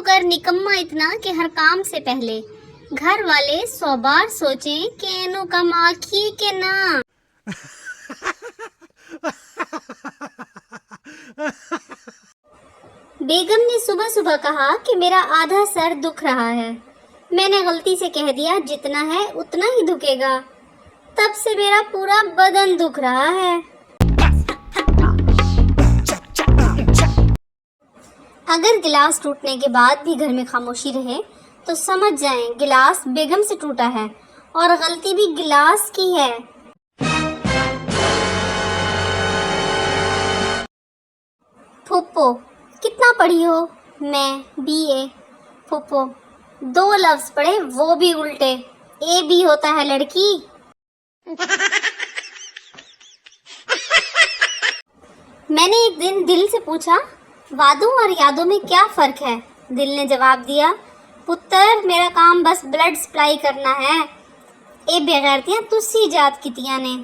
नौकर निकम्मा इतना कि हर काम से पहले घर वाले 100 बार सोचें कि एनु कम आखिए के ना। बेगम ने सुबह सुबह कहा कि मेरा आधा सर दुख रहा है। मैंने गलती से कह दिया जितना है उतना ही दुखेगा। तब से मेरा पूरा बदन दुख रहा है। अगर गिलास टूटने के बाद भी घर में खामोशी रहे तो समझ जाएं गिलास बेगम से टूटा है और गलती भी गिलास की है। फुप्पो कितना पढ़ी हो? मैं BA। फुप्पो 2 लफ्ज पढ़े वो भी उल्टे। AB होता है लड़की। मैंने एक दिन दिल से पूछा वादों और यादों में क्या फर्क है? दिल ने जवाब दिया पुत्र मेरा काम बस ब्लड सप्लाई करना है। ए बेगैरतियां तुसी जात कितियां ने।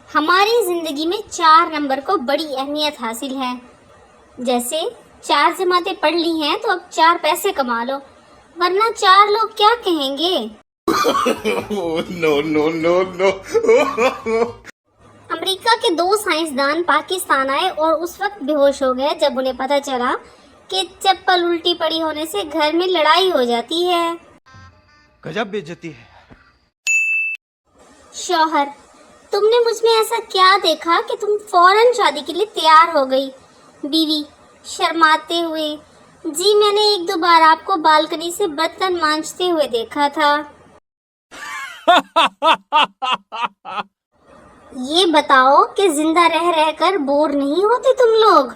हमारी जिंदगी में 4 नंबर को बड़ी अहमियत हासिल है। जैसे 4 जमातें पढ़ ली हैं तो अब 4 पैसे कमा लो, वरना 4 लोग क्या कहेंगे। नो। अमेरिका के 2 साइंसदान पाकिस्तान आए और उस वक्त बेहोश हो गए जब उन्हें पता चला कि चप्पल उल्टी पड़ी होने से घर में लड़ाई हो जाती है। गजब बेइज्जती है। शौहर तुमने मुझ में ऐसा क्या देखा कि तुम फौरन शादी के लिए तैयार हो गई? बीवी शर्माते हुए जी मैंने 1-2 बार आपको बालकनी से बर्तन मांजते हुए देखा था। ये बताओ कि जिंदा रह रहकर बोर नहीं होते तुम लोग?